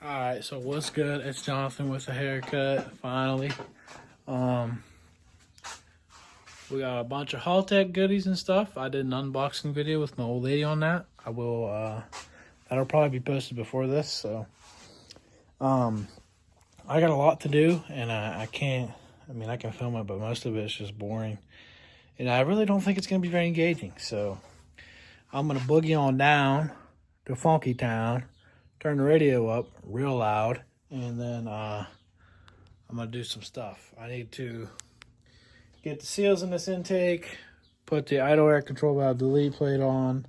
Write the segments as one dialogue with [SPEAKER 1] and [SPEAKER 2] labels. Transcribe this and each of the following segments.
[SPEAKER 1] Alright, so what's good? It's Jonathan with a haircut, finally. We got a bunch of Haltech goodies and stuff. I did an unboxing video with my old lady on that. That'll probably be posted before this, so. I got a lot to do, and I can film it, but most of it's just boring. And I really don't think it's going to be very engaging, so. I'm going to boogie on down to Funky Town, turn the radio up real loud, and then I'm going to do some stuff. I need to get the seals in this intake, put the idle air control valve delete plate on,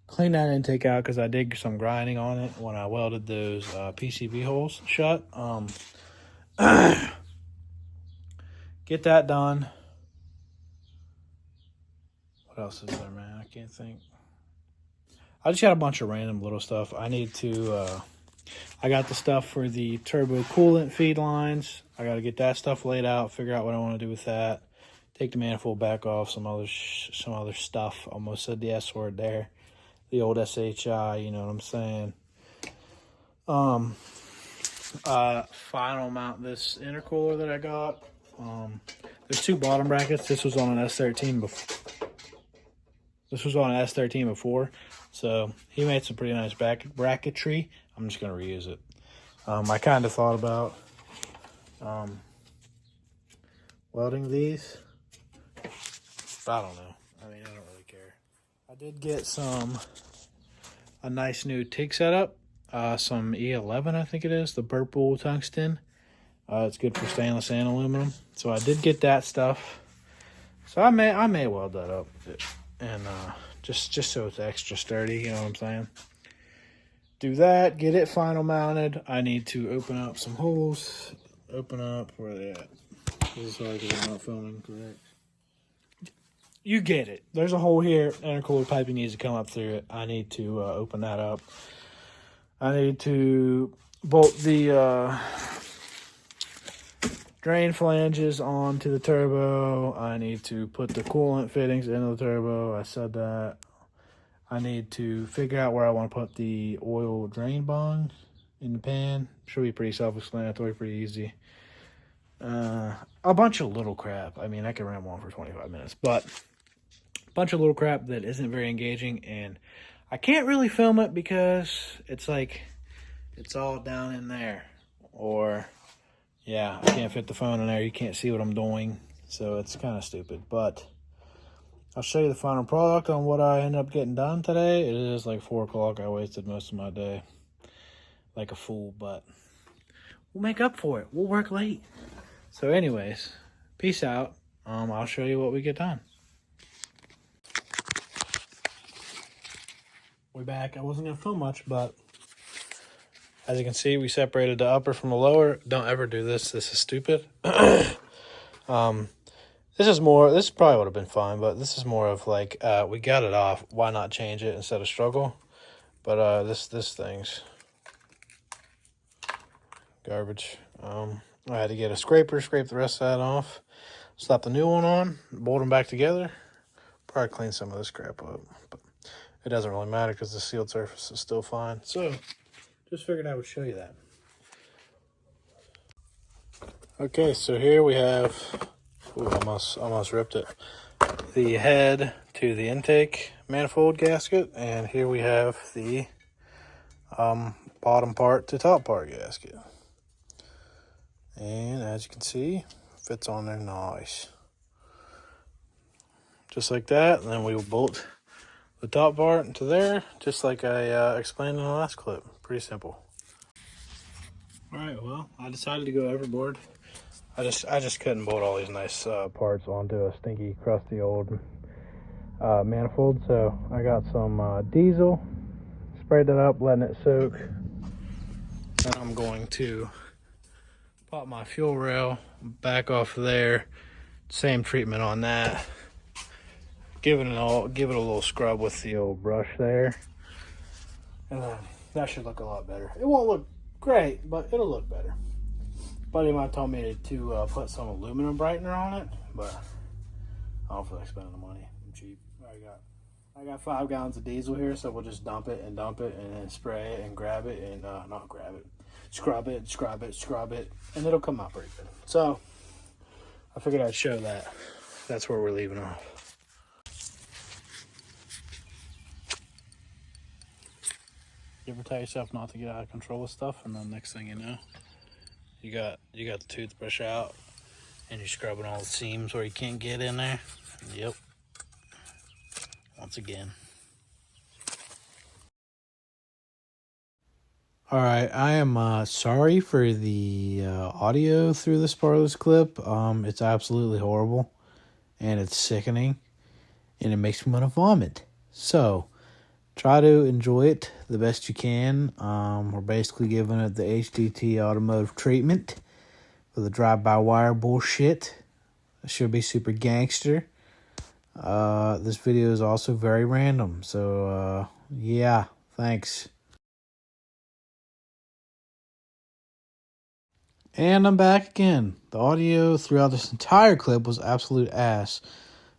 [SPEAKER 1] clean that intake out because I did some grinding on it when I welded those PCB holes shut. Get that done. What else is there, man? I can't think. I just got a bunch of random little stuff. I need to, I got the stuff for the turbo coolant feed lines. I got to get that stuff laid out, figure out what I want to do with that. Take the manifold back off, some other stuff. Almost said the S word there. The old SHI, you know what I'm saying. Final mount this intercooler that I got. There's two bottom brackets. This was on an S13 before. So he made some pretty nice bracketry. I'm just gonna reuse it. I kind of thought about welding these, but I don't know. I mean, I don't really care. I did get a nice new TIG setup, some E11, I think it is, the purple tungsten. It's good for stainless and aluminum. So I did get that stuff. So I may weld that up, and just so it's extra sturdy, you know what I'm saying? Do that, get it final mounted. I need to open up some holes. Open up, where are they at? This is hard because I'm not filming, correct? You get it. There's a hole here, intercooler piping needs to come up through it. I need to open that up. I need to bolt the drain flanges onto the turbo. I need to put the coolant fittings into the turbo. I said that. I need to figure out where I want to put the oil drain bung in the pan. Should be pretty self-explanatory, pretty easy. A bunch of little crap. I mean, I can ramble on for 25 minutes, but a bunch of little crap that isn't very engaging, and I can't really film it because it's like, it's all down in there, or yeah, I can't fit the phone in there. You can't see what I'm doing, so it's kind of stupid, but I'll show you the final product on what I ended up getting done today. It is like 4 o'clock. I wasted most of my day like a fool, but we'll make up for it. We'll work late. So anyways, peace out. I'll show you what we get done. We're back. I wasn't going to film much, but as you can see, we separated the upper from the lower. Don't ever do this. This is stupid. This probably would have been fine, but this is more of like, we got it off. Why not change it instead of struggle? But this thing's garbage. I had to get a scraper, scrape the rest of that off, slap the new one on, bolt them back together. Probably clean some of this crap up, but it doesn't really matter because the sealed surface is still fine. So, just figured I would show you that. Okay, so here we have, ooh, almost ripped it, the head to the intake manifold gasket, and here we have the bottom part to top part gasket. And as you can see, fits on there nice. Just like that, and then we will bolt the top part into there, just like I explained in the last clip. Pretty simple. Alright, well, I decided to go overboard. I just couldn't bolt all these nice parts onto a stinky, crusty old manifold, so I got some diesel, sprayed it up, letting it soak. Then I'm going to pop my fuel rail back off there. Same treatment on that. Give it a little scrub with the old brush there, and then that should look a lot better. It won't look great, but it'll look better. Buddy of mine told me to put some aluminum brightener on it, but I don't feel like spending the money. I'm cheap. I got I got 5 gallons of diesel here, so we'll just dump it and then spray it and grab it and not grab it, scrub it, and it'll come out pretty good. So I figured I'd show that. That's where we're leaving off. You ever tell yourself not to get out of control with stuff, and then next thing you know, you got the toothbrush out and you're scrubbing all the seams where you can't get in there. Yep. Once again. All right, I am sorry for the audio through this part of this clip. It's absolutely horrible, and it's sickening, and it makes me want to vomit. So, try to enjoy it the best you can. We're basically giving it the HDT automotive treatment for the drive-by-wire bullshit. It should be super gangster. This video is also very random, so yeah, thanks. And I'm back again. The audio throughout this entire clip was absolute ass.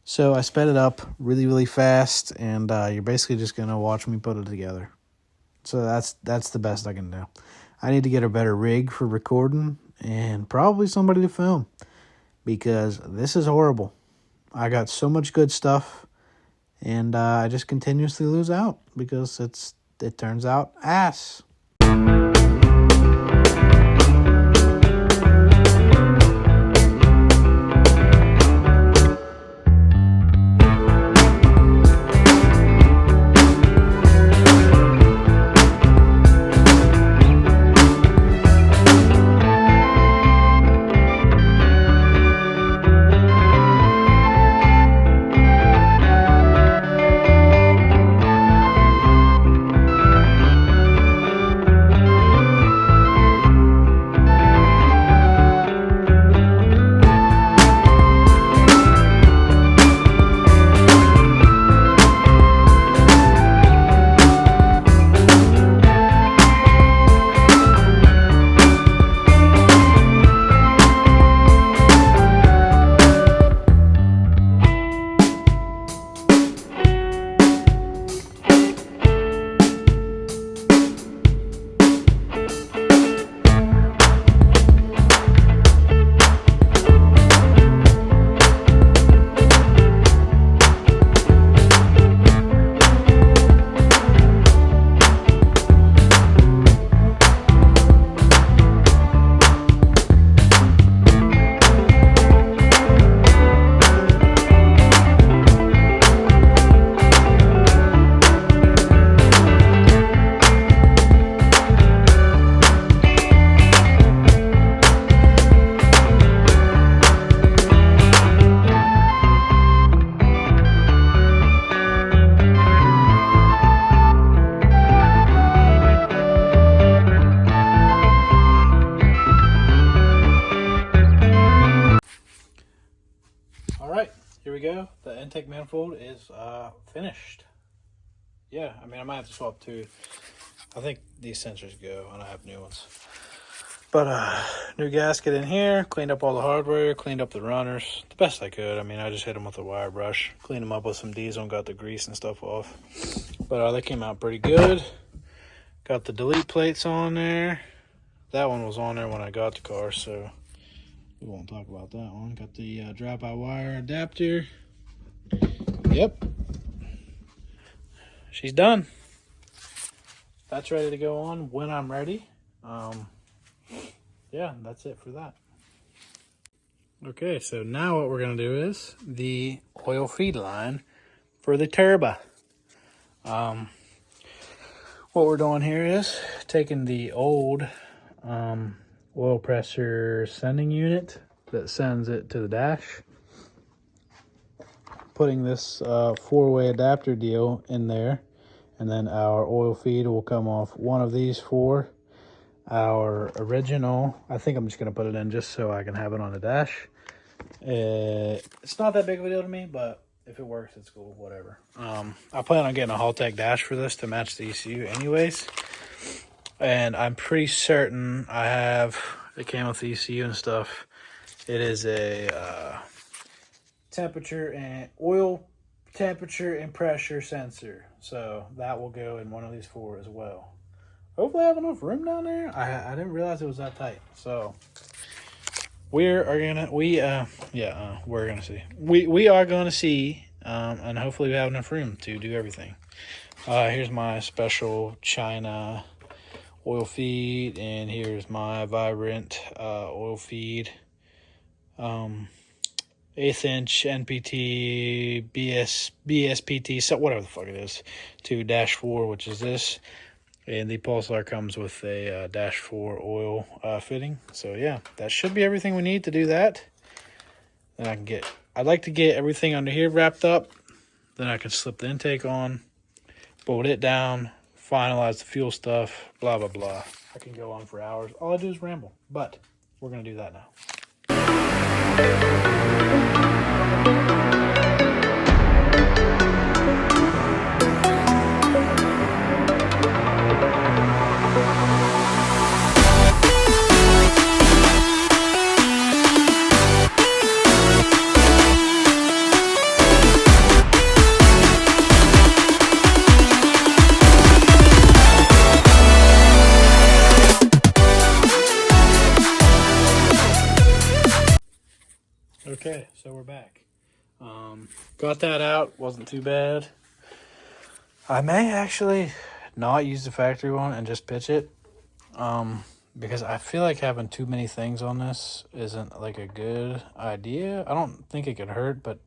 [SPEAKER 1] So I sped it up really, really fast, and you're basically just going to watch me put it together. So that's the best I can do. I need to get a better rig for recording and probably somebody to film, because this is horrible. I got so much good stuff, and I just continuously lose out because it turns out ass. Here we go. The intake manifold is finished. Yeah, I mean, I might have to swap two. I think these sensors go, and I have new ones. But new gasket in here, cleaned up all the hardware, cleaned up the runners the best I could. I mean, I just hit them with a wire brush, cleaned them up with some diesel, and got the grease and stuff off. But they came out pretty good. Got the delete plates on there. That one was on there when I got the car, so we won't talk about that one. Got the drive-by-wire adapter. Yep. She's done. That's ready to go on when I'm ready. Yeah, that's it for that. Okay, so now what we're going to do is the oil feed line for the turbo. What we're doing here is taking the old oil pressure sending unit that sends it to the dash, putting this four-way adapter deal in there, and then our oil feed will come off one of these four. Our original, I think I'm just going to put it in just so I can have it on the dash. It's not that big of a deal to me, but if it works, it's cool, whatever. I plan on getting a Haltech dash for this to match the ECU anyways. And I'm pretty certain it came with the ECU and stuff. It is a temperature and oil temperature and pressure sensor. So that will go in one of these 4 as well. Hopefully I have enough room down there. I didn't realize it was that tight. So we're gonna see. We are gonna see, and hopefully we have enough room to do everything. Here's my special China oil feed, and here's my Vibrant oil feed. 1/8 inch NPT BSPT, so whatever the fuck it is, to -4, which is this. And the Pulsar comes with a -4 oil fitting. So yeah, that should be everything we need to do that. Then I'd like to get everything under here wrapped up. Then I can slip the intake on, bolt it down, finalize the fuel stuff, blah, blah, blah. I can go on for hours. All I do is ramble, but we're going to do that now. Okay, so we're back. Got that out, wasn't too bad. I may actually not use the factory one and just pitch it, because I feel like having too many things on this isn't like a good idea. I don't think it could hurt, but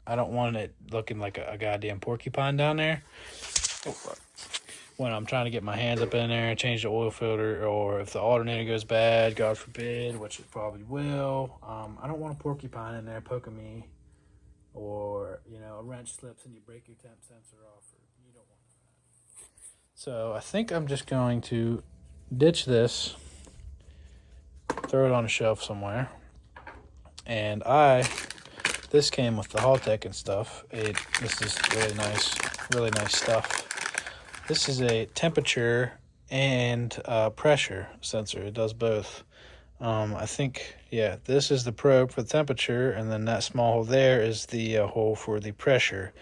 [SPEAKER 1] I don't want it looking like a goddamn porcupine down there. Oh, fuck. When I'm trying to get my hands up in there, change the oil filter, or if the alternator goes bad, God forbid, which it probably will. I don't want a porcupine in there poking me, or, you know, a wrench slips and you break your temp sensor off, or you don't want that. So I think I'm just going to ditch this, throw it on a shelf somewhere, and this came with the Haltech and stuff. This is really nice stuff. This is a temperature and pressure sensor. It does both. I think, yeah, this is the probe for the temperature, and then that small hole there is the hole for the pressure.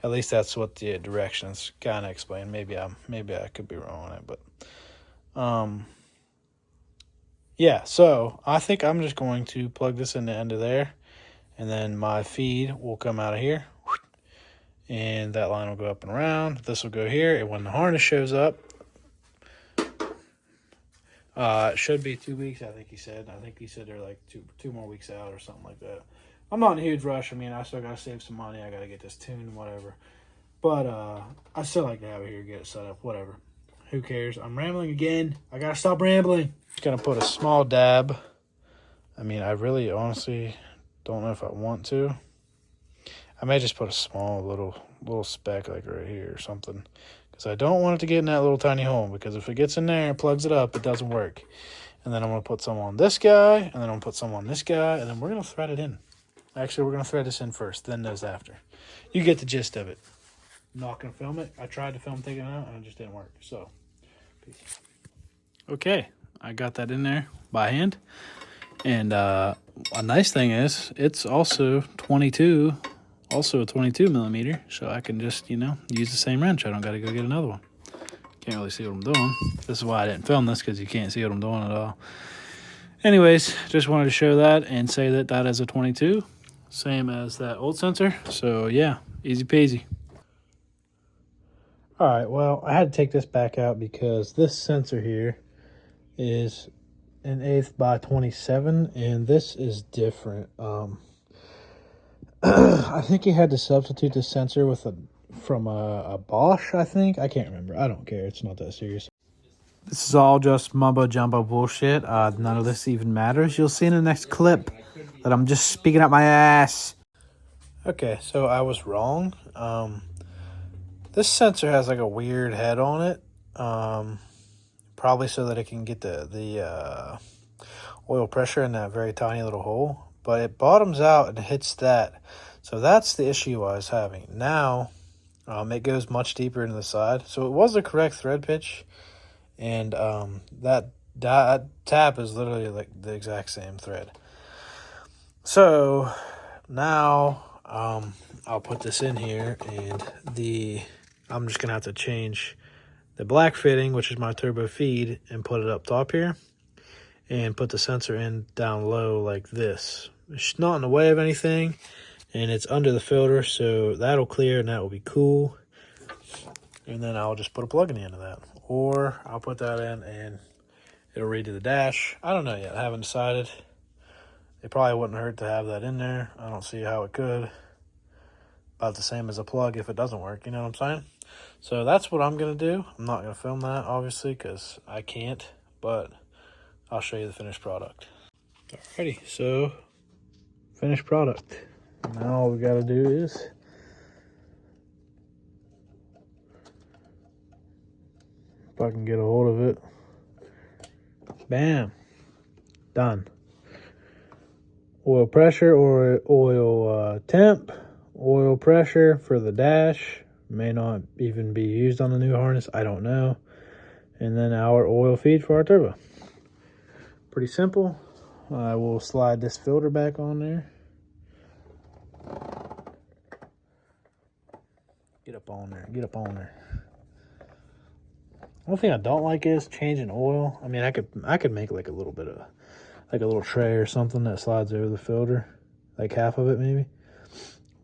[SPEAKER 1] At least that's what the directions kind of explain. Maybe I could be wrong on it, but yeah. So I think I'm just going to plug this in the end of there, and then my feed will come out of here. And that line will go up and around. This will go here, and when the harness shows up, it should be 2 weeks, I think he said. I think he said they're like two more weeks out or something like that. I'm not in a huge rush. I mean, I still got to save some money. I got to get this tuned and whatever. But I still like to have it here, get it set up, whatever. Who cares? I'm rambling again. I got to stop rambling. Just going to put a small dab. I mean, I really honestly don't know if I want to. I may just put a small little speck like right here or something, because I don't want it to get in that little tiny hole, because if it gets in there and plugs it up, it doesn't work. And then I'm going to put some on this guy, and then I'm going to put some on this guy, and then we're going to thread it in. Actually, we're going to thread this in first, then those after. You get the gist of it. I'm not going to film it. I tried to film taking it out, and it just didn't work. So, peace. Okay, I got that in there by hand. And a nice thing is, it's also a 22 millimeter, so I can just, you know, use the same wrench. I don't got to go get another one. Can't really see what I'm doing. This is why I didn't film this, because you can't see what I'm doing at all. Anyways, just wanted to show that and say that that is a 22, same as that old sensor. So yeah, easy peasy. All right, well, I had to take this back out because this sensor here is 1/8 by 27, and this is different. I think he had to substitute the sensor with from a Bosch, I think. I can't remember. I don't care. It's not that serious. This is all just mumbo jumbo bullshit. None of this even matters. You'll see in the next clip that I'm just speaking out my ass. Okay, so I was wrong. This sensor has like a weird head on it. Probably so that it can get the oil pressure in that very tiny little hole. But it bottoms out and hits that. So that's the issue I was having. Now, it goes much deeper into the side. So it was the correct thread pitch. And that tap is literally like the exact same thread. So now I'll put this in here, and I'm just gonna have to change the black fitting, which is my turbo feed, and put it up top here, and put the sensor in down low like this. It's not in the way of anything, and it's under the filter, so that'll clear and that will be cool. And then I'll just put a plug in the end of that, or I'll put that in and it'll read to the dash. I don't know yet. I haven't decided. It probably wouldn't hurt to have that in there. I don't see how it could. About the same as a plug if it doesn't work, you know what I'm saying? So that's what I'm going to do. I'm not going to film that, obviously, because I can't, but I'll show you the finished product. Alrighty, so finished product. Now all we got to do is if I can get a hold of it. Bam. Done. Oil pressure or oil temp. Oil pressure for the dash. May not even be used on the new harness. I don't know. And then our oil feed for our turbo. Pretty simple. I will slide this filter back on there. Get up on there. Get up on there. One thing I don't like is changing oil. I mean, I could make like a little bit of like a little tray or something that slides over the filter, like half of it maybe.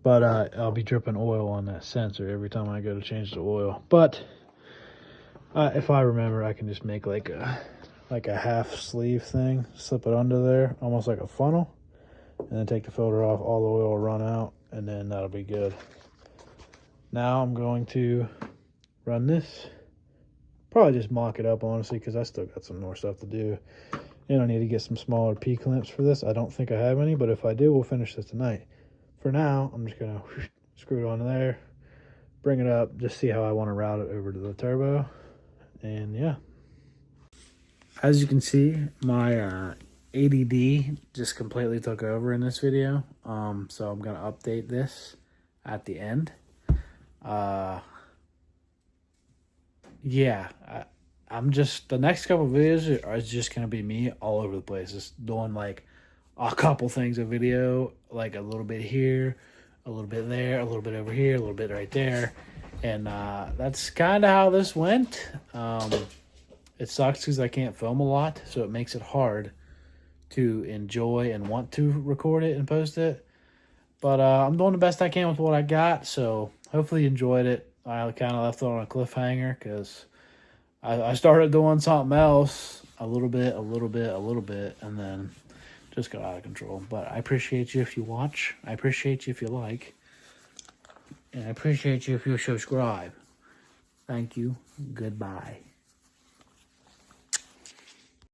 [SPEAKER 1] But I'll be dripping oil on that sensor every time I go to change the oil. But if I remember, I can just make like a half sleeve thing, slip it under there, almost like a funnel, and then take the filter off. All the oil will run out, and then that'll be good. Now I'm going to run this. Probably just mock it up, honestly, because I still got some more stuff to do. And I need to get some smaller P-clamps for this. I don't think I have any, but if I do, we'll finish this tonight. For now, I'm just going to screw it on there, bring it up, just see how I want to route it over to the turbo. And yeah. As you can see, my ADD just completely took over in this video. So I'm going to update this at the end. Yeah, I'm just, the next couple of videos are just going to be me all over the place, just doing like a couple things a video, like a little bit here, a little bit there, a little bit over here, a little bit right there. And that's kind of how this went. It sucks because I can't film a lot, so it makes it hard to enjoy and want to record it and post it. But I'm doing the best I can with what I got, so hopefully you enjoyed it. I kind of left it on a cliffhanger because I started doing something else a little bit, and then just got out of control. But I appreciate you if you watch. I appreciate you if you like. And I appreciate you if you subscribe. Thank you. Goodbye.